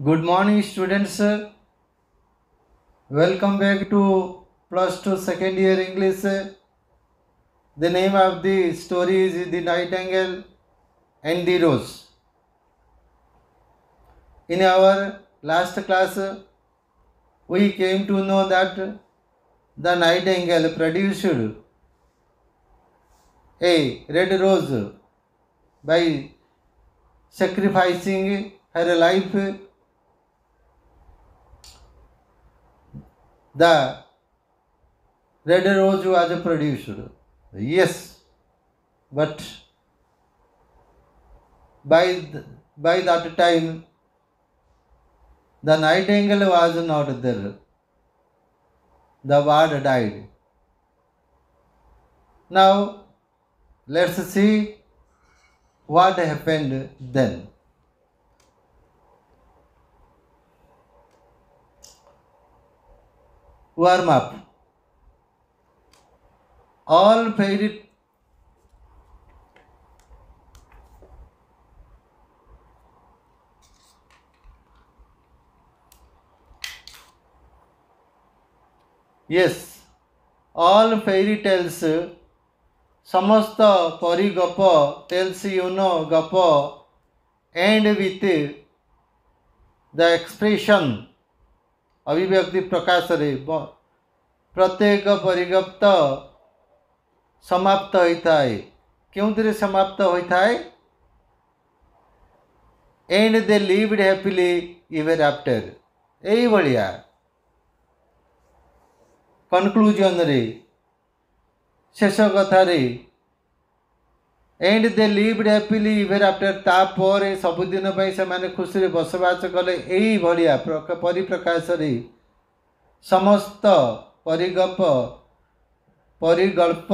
Good morning, students. Welcome back to plus two second year English. The name of the story is The Nightingale and the Rose. In our last class, we came to know that the nightingale produced a red rose by sacrificing her life. The red rose was produced. Yes, but by by that time the nightingale was not there. The bird died. Now let's see what happened then. Warm up. All fairy yes, all fairy tales समस्त परी गप tales गप and with the expression अभिव्यक्ति प्रकाश रे प्रत्येक परिगप्त समाप्त होता है क्यों समाप्त होता है and they lived happily ever after यही भाया कनक्लूजन रे शेष कथार and they lived happily ever after तापर सबुदिन से खुशी बसवास कले यही भाया परिप्रकाश रे समस्त परिगप परिगल्प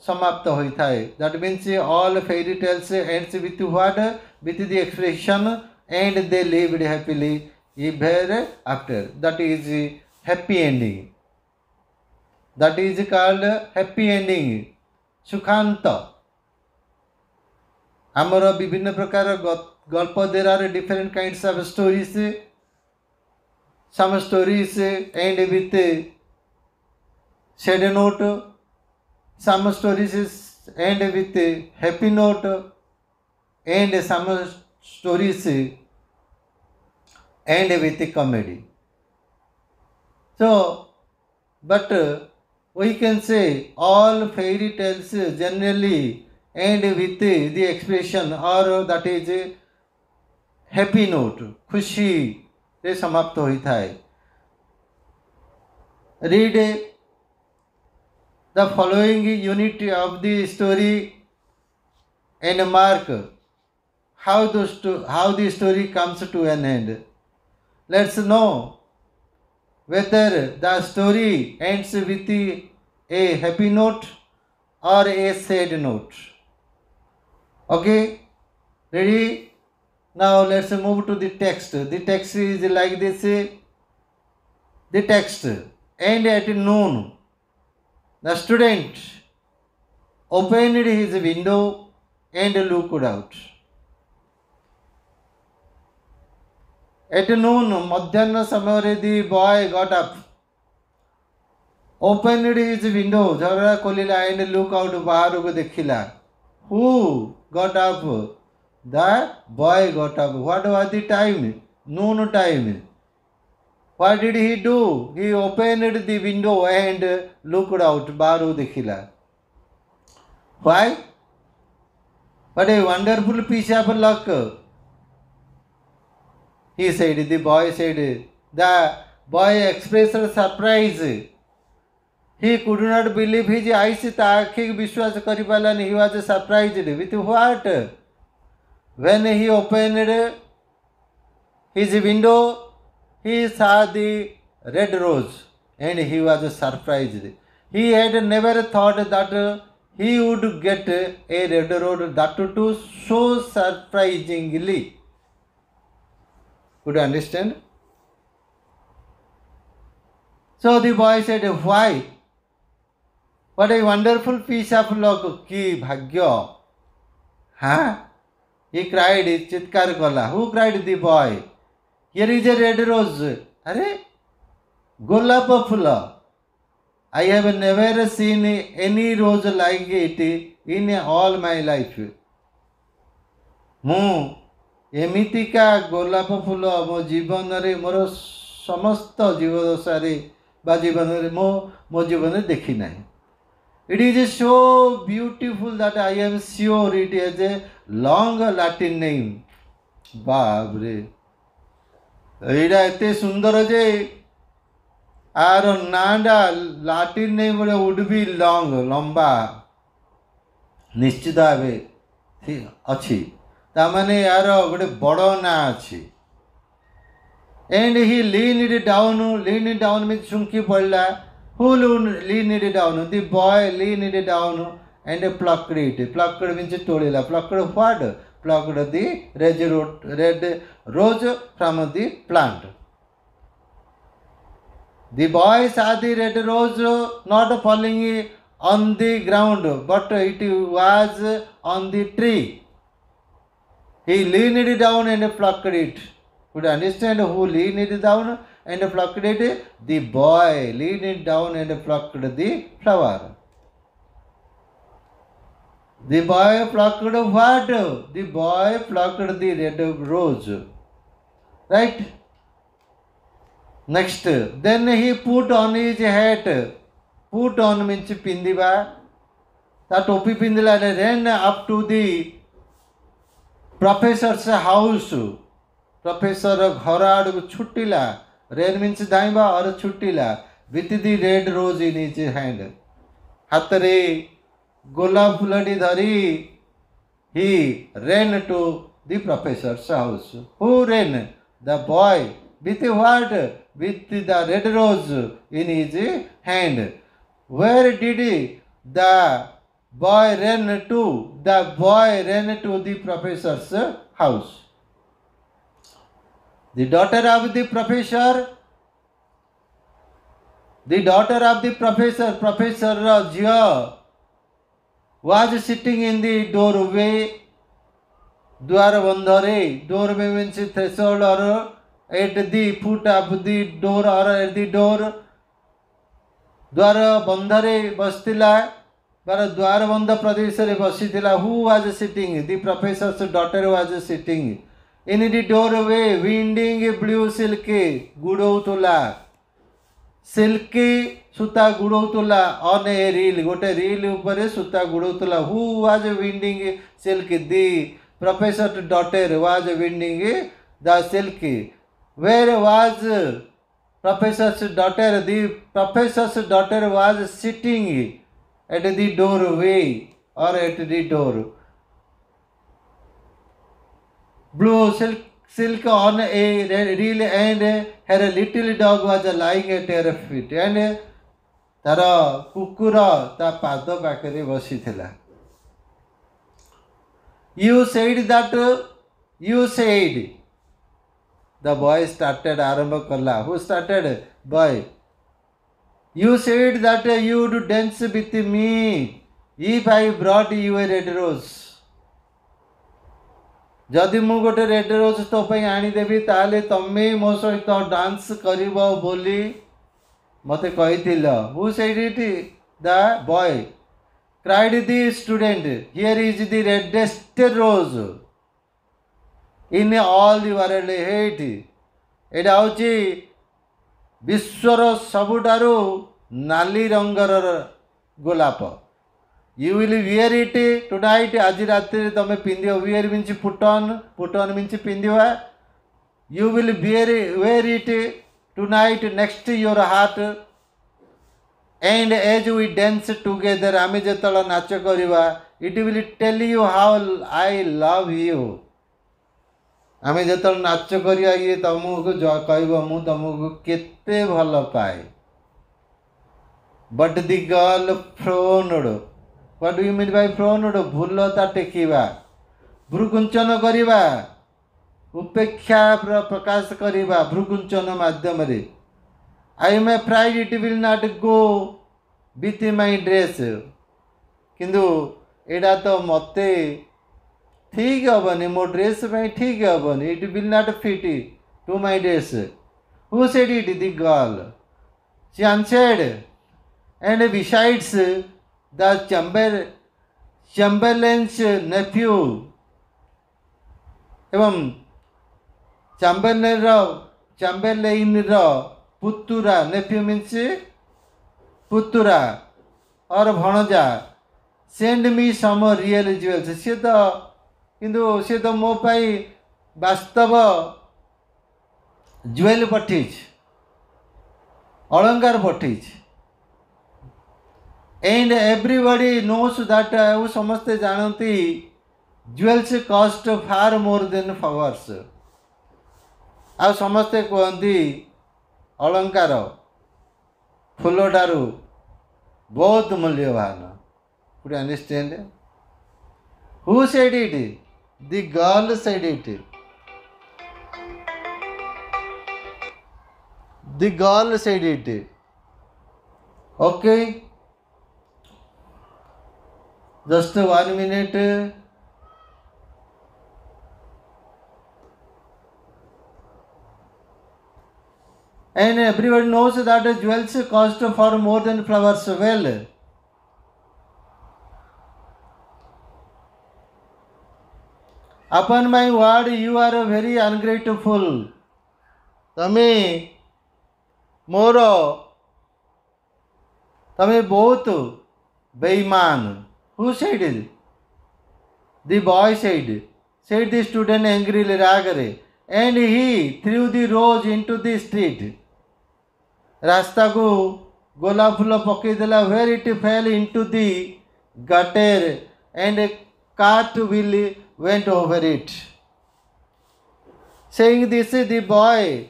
समाप्त होता है that means all fairy tales ends with what with the expression and they lived happily ever after that is happy ending that is called happy ending सुखांत आमर विभिन्न प्रकार गल्प there are different kinds of stories some stories end with sad note, some stories end with happy note, and some stories end with comedy. So, but we can say all fairy tales generally end with the expression or that is happy note, खुशी रे समाप्त होता है. Read the following unit of the story and mark how the story comes to an end. Let's know whether the story ends with a happy note or a sad note. Okay, ready? Now let's move to the text. The text is like this. The text. And at noon, the student opened his window and looked out. At noon, madhyana samayare the boy got up, opened his window, झरका खोलिला and looked out बाहर को देखिला. Who got up? The boy got up. What was the time? Noon time. What did he do? He opened the window and looked out. Baru dekhila. Why? What a wonderful piece of luck. He said. The boy said. The boy expressed surprise. He could not believe his eyes. Ta आँखि विश्वास करि पालानि. He was surprised. With what? When he opened his window, he saw the red rose and he was surprised. He had never thought that he would get a red rose, that too so surprisingly. Could you understand? So the boy said, why? What a wonderful piece of luck. Ki bhagya. Huh? He cried, chitkar kala. Who cried? The boy. Here is a red rose. Are golap full. I have never seen any rose like it in all my life. ମୁଁ ଏମିତିକା ଗୋଲାପ ଫୁଲ ମୋ ଜୀବନରେ ମୋର ସମସ୍ତ ଜୀବଦଶାରେ ବା ଜୀବନରେ ମୋ ଜୀବନରେ ଦେଖି ନାହିଁ. It is so beautiful that I am sure it has a long Latin name. ବାବରେ ଏଇଟା ଏତେ ସୁନ୍ଦର ଯେ आर नाडा लाटिन नहीं बोले वुड बी लॉन्ग लंबा निश्चित भाव अच्छी तामाने यार गोटे बड़ ना अच्छी. And he lean it down में चुंकी पड़ला. Who lean it down? The boy lean it down and plucked means तोड़िला. Plucked what? Plucked the red rose from the plant. The boy saw the red rose not falling on the ground, but it was on the tree. He leaned it down and plucked it. Could you understand who leaned it down and plucked it? The boy leaned it down and plucked the flower. The boy plucked what? The boy plucked the red rose. Right? Next, then he put on his hat. Put on means pindiba. ता टोपी पिंधला and ran up to the professor's house. Professor घर आड़ छुट्टिला. Ran means दाइबा और छुट्टिला. With the red rose in his hand. हातरे गोलाप फुलटी धरी he ran to the professor's house. Who ran? The boy. With what? With the red rose in his hand. Where did the boy run to? The boy ran to the professor's house. The daughter of the professor, Professor Jia, was sitting in the doorway. द्वार बंधरे. Doorway means threshold or at the foot of the door or at the door. द्वार बंधरे बसतिला बार द्वार बंध प्रदेश रे बसितिला. Who was sitting? The professor's daughter was sitting in the doorway winding blue silk. गुड़ौतुला silky सूता गुड़ौतुला on a reel. गोटे reel ऊपर सूता गुड़ौतुला. Who was winding silk? The professor's daughter was winding the silk. Where was professor's daughter? The professor's daughter was sitting at the doorway or at the door. Blue silk on a reel and her little dog was lying at her feet. And तार कुकुर ता पाद पाखरे बसिथिला. You said the boy started आरंभ कला. Who started? Boy. You said that you would dance with me if I brought you a red rose. जदि मु गोटे रेड रोज तो पई आनी देबी ताले तमे मो सहित डांस करिवो बोली मते कहिथिल. Who said it? The boy. Cried the student. Here is the reddest rose in all the world. Hate एटा होची विश्वर सबुठारु नाली रंगर गोलाप. You will wear it tonight. आज रात्रि तमे पिंदियो. Wear means put on means पिंदिवा. You will wear it tonight next to your heart. And as we dance together, आमे जेतला नाच करिवा, it will tell you how I love you. आमे जेतला नाच करिया ये तमको कहबो मु तमको केते भल पाए. But the girl frowned. What do you mean by frowned? भूलता टेकिवा, भ्रुकुंचन करिवा, उपेक्षा प्रकाश करिवा भ्रुकुंचन माध्यम रे. I am afraid it will not go with my dress. किंतु एडा तो मते ठीक हेबनी, मो ड्रेस में ठीक हेबनी. It will not fit to my dress. Who said it? The girl. She answered, and besides the Chamberlain's nephew, एवं Chamberlain पुतुरा, nephew means पुतुरा और भणजा, send me some real jewels. से तो मो पाई वास्तव ज्वेल पठेज, अलंकार पठेज. एंड एवरीबडी नोस दैट, वो समस्ते जानती ज्वेल्स कॉस्ट फार मोर देन फ्लावर्स. आ समस्ते कहती अलंकार फूल ठारू बहुत मूल्यवान. Could understand? Who said it? The girl said it. The girl said it. Okay. Just 1 minute. And everybody knows that jewels cost far more than flowers. Well, upon my word, you are very ungrateful. तमे मोर तमे बहुत बेईमान. Who said it? The boy said the student angrily, रागरे. And he threw the rose into the street. रास्ता को गोलाप फूल पकईदेला. Where it fell into the gutter and cart wheel went over it. Saying this, the boy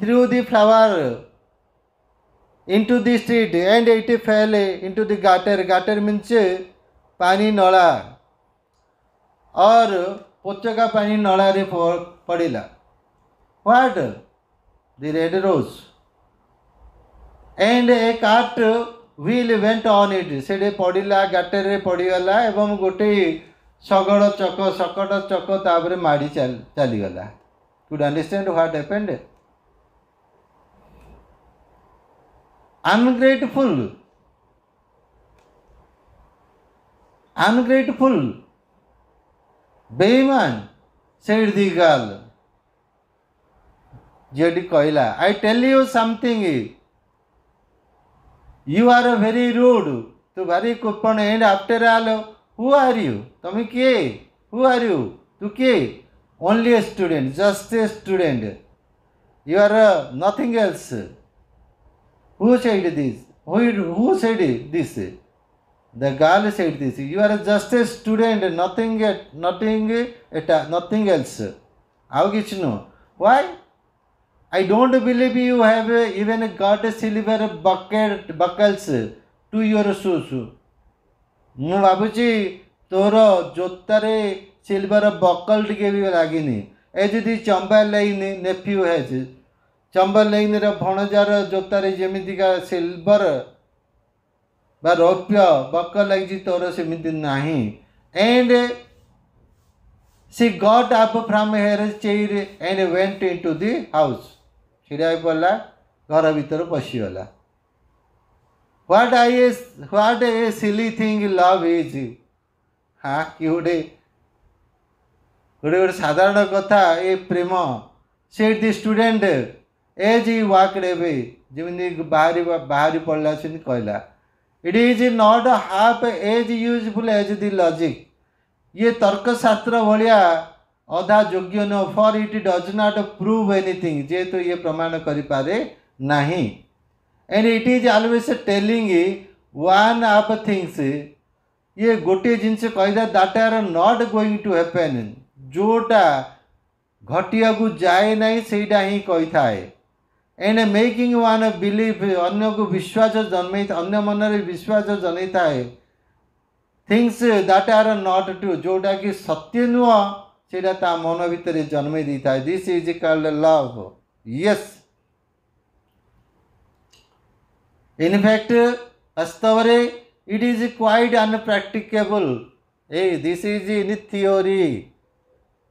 threw the flower into the street and it fell into the gutter. Gutter means पानी नला, और पोच का पानी नला रे पड़िला. What? The red rose. And a cart wheel went on it. से पड़िला, गाटर रे पड़ीगला एवं गोटे शगड़ चक तापर माड़ी चलीगला. Could understand what happened? Ungrateful, बेईमान, said the girl. जेडी कहला, I tell you something. You are very rude. तू भारी coupon. And after all, who are you? तुम किए? Who are you? तू किए? Only a student, just a student. You are nothing else. Who said this? Who said this? The girl said this. You are just a student, nothing else. How kichh no? Why? I don't believe you have even got silver buckles to your shoes. ମୁଁ ଭାବୁଛି ତୋର ଜୋତାରେ silver buckle ଟିକେ ବି ଲାଗିନି. As the Chamberlain nephew has, ଚମ୍ବରଲେନ୍ର ଭଣଜାର ଜୋତାରେ ଯେମିତିକା ସିଲଭର ବା ରୌପ୍ୟ ବକଲ ଲାଗିଛି, ତୋର ସେମିତି ନାହିଁ. And she got up from her chair and went into the house. ଛିଡ଼ା ହୋଇ ପଡ଼ିଲା, ଘର ଭିତରୁ ପଶିଗଲା. What a silly thing love is. हाँ कि गोटे साधारण कथा ए प्रेम. said the student as he walked away. ଯେମିତି ବାହାରି ପଡ଼ିଲା ସେମିତି କହିଲା. It is not half as useful as the logic. ये तर्कशास्त्र भलिया अधा योग्य न. For it does not prove anything. जेहेतु ये प्रमाण करिपारे नहीं. And it is always telling one of things. ये गोटे जिनस कहीदा that are not going to happen. जोटा घटिया को जाए नहीं सेटा ही कही थाए. एंड मेकिंग वन बिलीव, अन्य को विश्वास जन्मई, अन्य मन रे विश्वास जनई थाए. Things that are not true, जोटा कि सत्य नुह सेटा ता मन भितर जन्मई दी थाए. This is called love. Yes, in fact वास्तव रे it is quite impracticable. This is in theory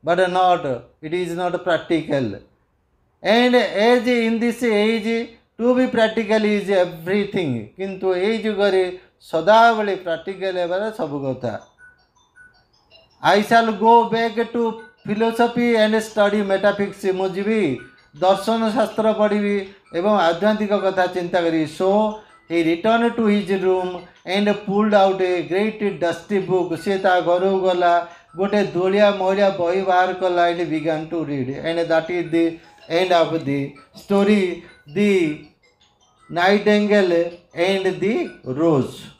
but not, it is not practical. And as in this age to be practical is everything किंतु ए जुगरे सदाबले practical हेबार सब कथा I shall go back to philosophy and study metaphysics मु जीवी दर्शन शास्त्र पढ़ी एवं आध्यात्मिक कथा चिंता करी सो he returned to his room and pulled out a great dusty book से ता घर गला गोटे धूलिया महिला बही बाहर कला and began to read and that is the end of the story the nightingale and the rose.